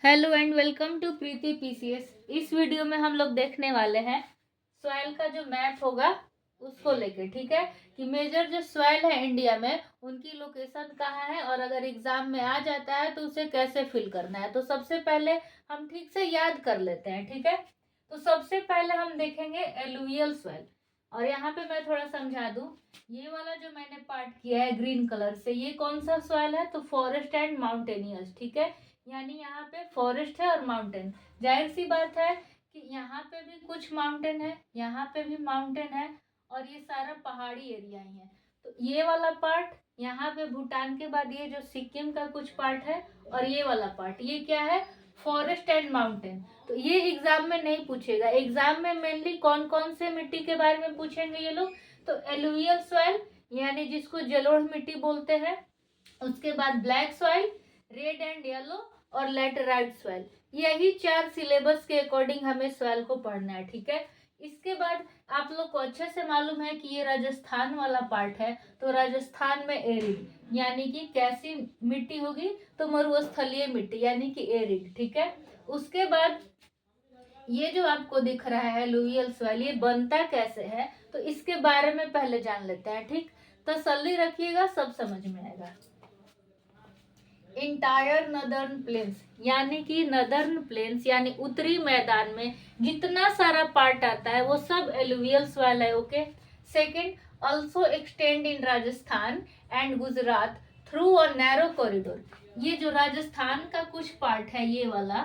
Hello and welcome to Preeti PCS. इस वीडियो में हम लोग देखने वाले हैं सॉइल का जो मैप होगा उसको लेके, ठीक है, कि मेजर जो सॉइल है इंडिया में उनकी लोकेशन कहाँ है और अगर एग्जाम में आ जाता है तो उसे कैसे फिल करना है। तो सबसे पहले हम ठीक से याद कर लेते हैं, ठीक है। तो सबसे पहले हम देखेंगे एलुवियल सॉइल, और यहाँ पे मैं थोड़ा समझा दूं। ये वाला जो मैंने पार्ट किया है ग्रीन कलर से, ये कौन सा सॉइल है? तो फॉरेस्ट एंड माउंटेनियस, ठीक है। यानी यहाँ पे फॉरेस्ट है और माउंटेन। जाहिर सी बात है कि यहाँ पे भी कुछ माउंटेन है, यहाँ पे भी माउंटेन है, और ये सारा पहाड़ी एरिया ही है। तो ये वाला पार्ट यहाँ पे भूटान के बाद ये जो सिक्किम का कुछ पार्ट है, और ये वाला पार्ट ये क्या है? Forest and mountain. तो ये एग्जाम में नहीं पूछेगा। एग्जाम में मेनली कौन कौन से मिट्टी के बारे में पूछेंगे ये लोग? तो एलुवियल सॉइल यानी जिसको जलोढ़ मिट्टी बोलते हैं, उसके बाद black soil, red and yellow, और लैटेराइट सॉइल। यही 4 सिलेबस के अकॉर्डिंग हमें सॉइल को पढ़ना है, ठीक है। इसके बाद आप लोग को अच्छे से मालूम है कि ये राजस्थान वाला पार्ट है। तो राजस्थान में एरिड यानी कि कैसी मिट्टी होगी? तो मरुस्थलीय मिट्टी यानी कि एरिड, ठीक है। उसके बाद ये जो आपको दिख रहा है लुवियल सॉइल, ये बनता कैसे है तो इसके बारे में पहले जान लेते हैं, ठीक। तसल्ली रखिएगा, सब समझ में आएगा। इंटायर नदर्न प्लेन्स यानी कि नदर्न प्लेन्स यानी उत्तरी मैदान में जितना सारा पार्ट आता है वो सब एलुवियल सॉइल है, okay. Second, also extend in Rajasthan and Gujarat through a narrow corridor. ये जो राजस्थान का कुछ पार्ट है ये वाला,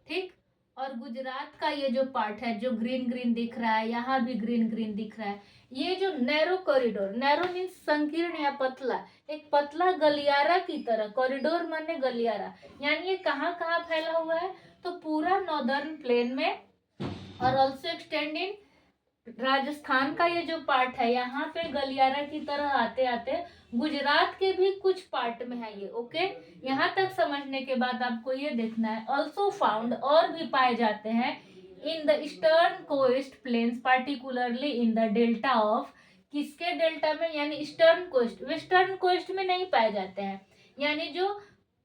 ठीक, और गुजरात का ये जो पार्ट है जो ग्रीन ग्रीन दिख रहा है, यहाँ भी ग्रीन ग्रीन दिख रहा है, ये जो नैरो कॉरिडोर, नैरो मीन्स संकीर्ण या पतला, एक पतला गलियारा की तरह, कॉरिडोर माने गलियारा, यानी ये कहाँ कहाँ फैला हुआ है? तो पूरा नॉर्दर्न प्लेन में, और ऑल्सो एक्सटेंड इन राजस्थान का ये जो पार्ट है यहाँ पे गलियारा की तरह आते आते गुजरात के भी कुछ पार्ट में है ये, ओके। यहाँ तक समझने के बाद आपको ये देखना है ऑल्सो फाउंड, और भी पाए जाते हैं in the eastern coast plains, particularly in the delta of, किसके डेल्टा में? यानी ईस्टर्न कोस्ट। वेस्टर्न कोस्ट में नहीं पाए जाते हैं, यानी जो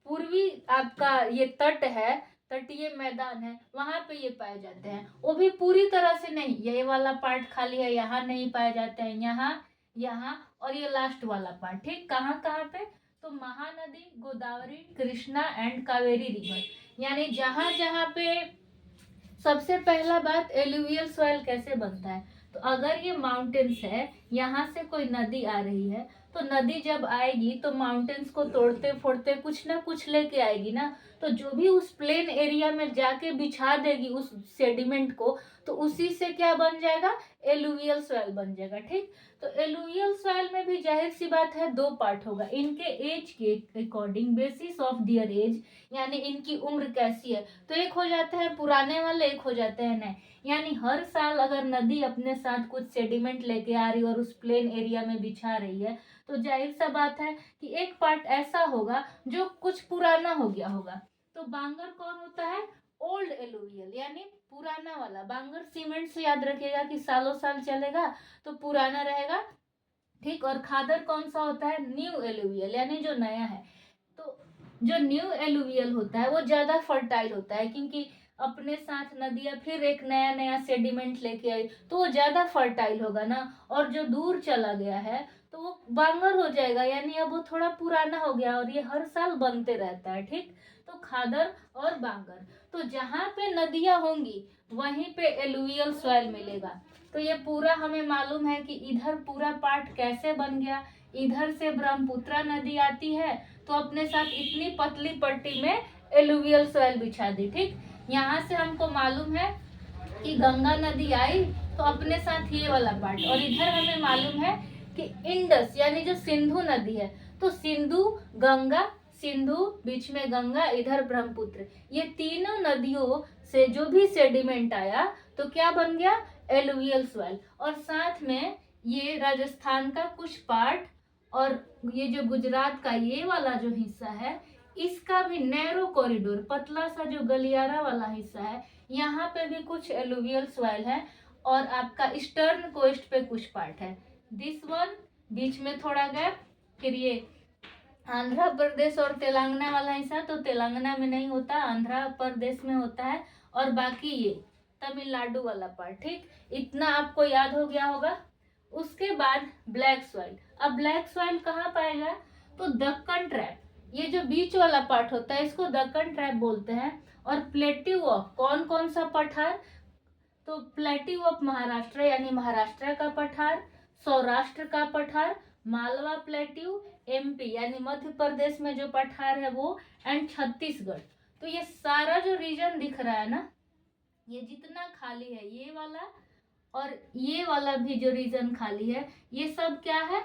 पूर्वी आपका ये तट है, तटीय मैदान है, वहां पे ये पाए जाते हैं। वो भी पूरी तरह से नहीं, ये वाला पार्ट खाली है, यहाँ नहीं पाए जाते हैं, यहाँ, यहाँ, और ये लास्ट वाला पार्ट, ठीक। कहाँ कहाँ पे? तो महानदी, गोदावरी, कृष्णा एंड कावेरी रिवर, यानी जहां जहां पे सबसे पहला बात एलुवियल सॉइल कैसे बनता है? तो अगर ये माउंटेन्स है, यहाँ से कोई नदी आ रही है, तो नदी जब आएगी तो माउंटेन्स को तोड़ते फोड़ते कुछ ना कुछ लेके आएगी ना, तो जो भी उस प्लेन एरिया में जाके बिछा देगी उस सेडिमेंट को, तो उसी से क्या बन जाएगा? एलुवियल सॉइल बन जाएगा, ठीक। तो एलुवियल सॉइल में भी जाहिर सी बात है दो पार्ट होगा, इनके एज के according, basis of their age, यानी इनकी उम्र कैसी है। तो एक हो जाते हैं पुराने वाले, एक हो जाते हैं नए। यानी हर साल अगर नदी अपने साथ कुछ सेडिमेंट लेके आ रही है और उस प्लेन एरिया में बिछा रही है, तो जाहिर सा बात है कि एक पार्ट ऐसा होगा जो कुछ पुराना हो गया होगा। तो बांगर कौन होता है? ओल्ड एलुवियल, यानी पुराना वाला। बांगर सीमेंट से याद रखिएगा कि सालों साल चलेगा, तो पुराना रहेगा, ठीक। और खादर कौन सा होता है? न्यू एलुवियल, यानी जो नया है। तो जो न्यू एलुवियल होता है वो ज्यादा फर्टाइल होता है, क्योंकि अपने साथ नदियां फिर एक नया नया सेडिमेंट लेके आई, तो वो ज्यादा फर्टाइल होगा ना। और जो दूर चला गया है तो वो बांगर हो जाएगा, यानी अब वो थोड़ा पुराना हो गया, और ये हर साल बनते रहता है, ठीक। तो खादर और बांगर, तो जहां पे नदियां होंगी वहीं पे एलुवियल सॉइल मिलेगा। तो ये पूरा हमें मालूम है कि इधर पूरा पार्ट कैसे बन गया। इधर से ब्रह्मपुत्रा नदी आती है, तो अपने साथ इतनी पतली पट्टी में एलुवियल सॉइल बिछा दी, ठीक। यहाँ से हमको मालूम है कि गंगा नदी आई तो अपने साथ ये वाला पार्ट, और इधर हमें मालूम है कि इंडस यानी जो सिंधु नदी है, तो सिंधु, गंगा, सिंधु बीच में गंगा, इधर ब्रह्मपुत्र, ये तीनों नदियों से जो भी सेडिमेंट आया तो क्या बन गया? Alluvial soil. और साथ में ये राजस्थान का कुछ पार्ट, और ये जो गुजरात का ये वाला जो हिस्सा है, इसका भी नैरो कॉरिडोर, पतला सा जो गलियारा वाला हिस्सा है, यहाँ पे भी कुछ एलुवियल सॉइल है। और आपका ईस्टर्न कोस्ट पे कुछ पार्ट है, दिस वन, बीच में थोड़ा गैप, फिर ये आंध्र प्रदेश और तेलंगाना वाला हिस्सा तो तेलंगाना में नहीं होता, आंध्र प्रदेश में होता है, और बाकी ये तमिलनाडु वाला पार्ट। ठीक, इतना आपको याद हो गया होगा। उसके बाद ब्लैक सॉइल। अब ब्लैक सॉइल कहाँ पाएगा, तो दक्कन ट्रैप, ये जो बीच वाला पार्ट होता है इसको दक्कन ट्रैप बोलते हैं। और प्लेट्यू ऑफ कौन कौन सा पठार, तो प्लेट्यू ऑफ महाराष्ट्र यानी महाराष्ट्र का पठार, सौराष्ट्र का पठार, मालवा प्लेट्यू, एमपी यानी मध्य प्रदेश में जो पठार है वो, एंड छत्तीसगढ़। तो ये सारा जो रीजन दिख रहा है ना, ये जितना खाली है ये वाला और ये वाला भी जो रीजन खाली है, ये सब क्या है,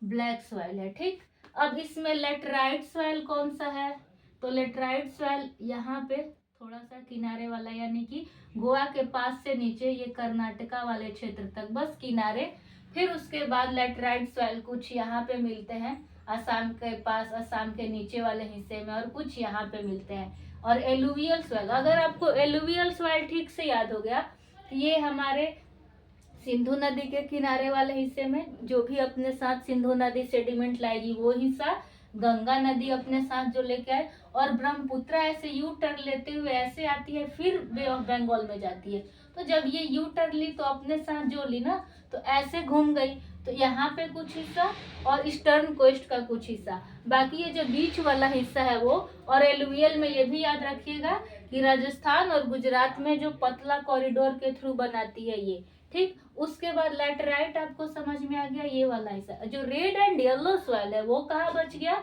ब्लैक सॉइल है। ठीक, अब इसमें लेटराइट सॉइल कौन सा है, तो लेटराइट सॉइल यहाँ पे थोड़ा सा किनारे वाला, यानी कि गोवा के पास से नीचे ये कर्नाटका वाले क्षेत्र तक बस किनारे। फिर उसके बाद लेटराइट सॉइल कुछ यहाँ पे मिलते हैं असम के पास, असम के नीचे वाले हिस्से में, और कुछ यहाँ पे मिलते हैं। और एलुवियल सॉइल, अगर आपको एलुवियल सॉइल ठीक से याद हो गया, ये हमारे सिंधु नदी के किनारे वाले हिस्से में जो भी अपने साथ सिंधु नदी सेडिमेंट लाएगी वो हिस्सा, गंगा नदी अपने साथ जो लेके आए, और ब्रह्मपुत्र ऐसे यू टर्न लेते हुए ऐसे आती है फिर बे ऑफ बंगाल में जाती है। तो जब ये यू टर्न ली तो अपने साथ जो ली ना, तो ऐसे घूम गई, तो यहाँ पे कुछ हिस्सा और ईस्टर्न कोस्ट का कुछ हिस्सा, बाकी ये जो बीच वाला हिस्सा है वो। और एलुवियल में ये भी याद रखिएगा कि राजस्थान और गुजरात में जो पतला कॉरिडोर के थ्रू बनाती है ये। ठीक, उसके बाद लैटराइट आपको समझ में आ गया, ये वाला हिस्सा। जो रेड एंड येलो सॉइल है वो कहाँ बच गया,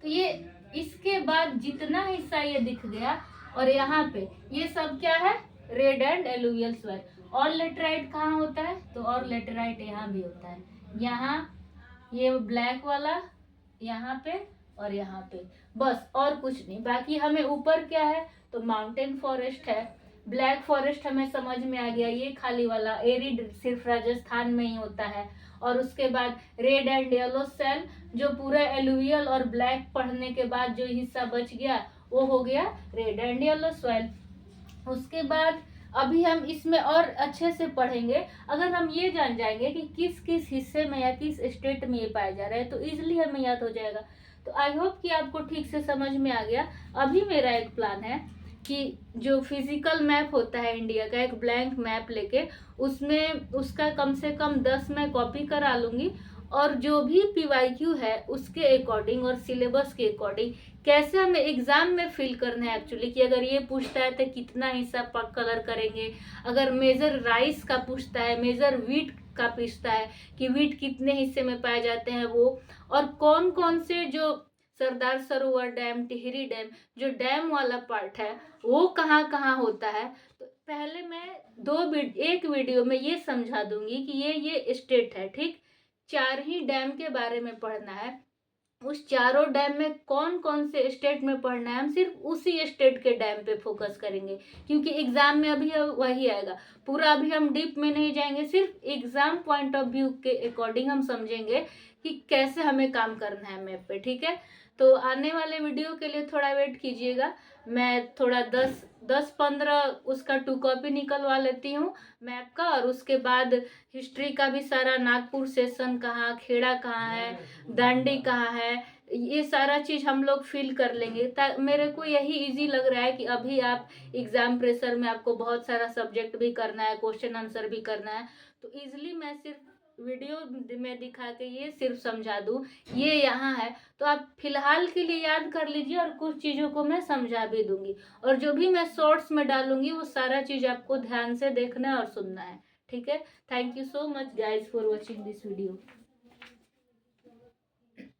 तो ये इसके बाद जितना हिस्सा ये दिख गया, और यहाँ पे ये सब क्या है, रेड एंड एलुवियल सॉइल। और लेटराइट कहाँ होता है, तो और लेटराइट यहाँ भी होता है, यहाँ ये ब्लैक वाला यहाँ पे और यहाँ पे, बस और कुछ नहीं। बाकी हमें ऊपर क्या है, तो माउंटेन फॉरेस्ट है, ब्लैक फॉरेस्ट हमें समझ में आ गया, ये खाली वाला एरिड सिर्फ राजस्थान में ही होता है। और उसके बाद रेड एंड येलो सेल, जो पूरा एलुवियल और ब्लैक पढ़ने के बाद जो हिस्सा बच गया वो हो गया रेड एंड येलो सॉइल। उसके बाद अभी हम इसमें और अच्छे से पढ़ेंगे, अगर हम ये जान जाएंगे कि किस किस हिस्से में या किस स्टेट में ये पाया जा रहा है तो इजिली हमें याद हो जाएगा। तो आई होप कि आपको ठीक से समझ में आ गया। अभी मेरा एक प्लान है कि जो फिजिकल मैप होता है इंडिया का, एक ब्लैंक मैप लेके उसमें उसका कम से कम 10 मैं कॉपी करा लूँगी, और जो भी पीवाईक्यू है उसके अकॉर्डिंग और सिलेबस के अकॉर्डिंग कैसे हमें एग्जाम में फिल करना है एक्चुअली, कि अगर ये पूछता है तो कितना हिस्सा कलर करेंगे, अगर मेजर राइस का पूछता है, मेजर वीट का पूछता है कि वीट कितने हिस्से में पाए जाते हैं वो, और कौन कौन से जो सरदार सरोवर डैम, टिहरी डैम, जो डैम वाला पार्ट है वो कहाँ कहाँ होता है। तो पहले मैं एक वीडियो में ये समझा दूंगी कि ये स्टेट है। ठीक, 4 ही डैम के बारे में पढ़ना है, उस चारों डैम में कौन कौन से स्टेट में पढ़ना है, हम सिर्फ उसी स्टेट के डैम पे फोकस करेंगे, क्योंकि एग्जाम में अभी वही आएगा। पूरा अभी हम डीप में नहीं जाएंगे, सिर्फ एग्जाम पॉइंट ऑफ व्यू के अकॉर्डिंग हम समझेंगे कि कैसे हमें काम करना है मैप पे। ठीक है, तो आने वाले वीडियो के लिए थोड़ा वेट कीजिएगा, मैं थोड़ा 10-15 उसका 2 कॉपी निकलवा लेती हूँ मैप का, और उसके बाद हिस्ट्री का भी सारा, नागपुर सेशन कहाँ, खेड़ा कहाँ है, दांडी कहाँ है, ये सारा चीज़ हम लोग फिल कर लेंगे। मेरे को यही इजी लग रहा है कि अभी आप एग्जाम प्रेशर में आपको बहुत सारा सब्जेक्ट भी करना है, क्वेश्चन आंसर भी करना है, तो इजीली मैं सिर्फ वीडियो में दिखा के ये सिर्फ समझा दूँ ये यहाँ है, तो आप फिलहाल के लिए याद कर लीजिए, और कुछ चीज़ों को मैं समझा भी दूंगी, और जो भी मैं शॉर्ट्स में डालूंगी वो सारा चीज़ आपको ध्यान से देखना है और सुनना है। ठीक है, thank you so much guys for watching this video.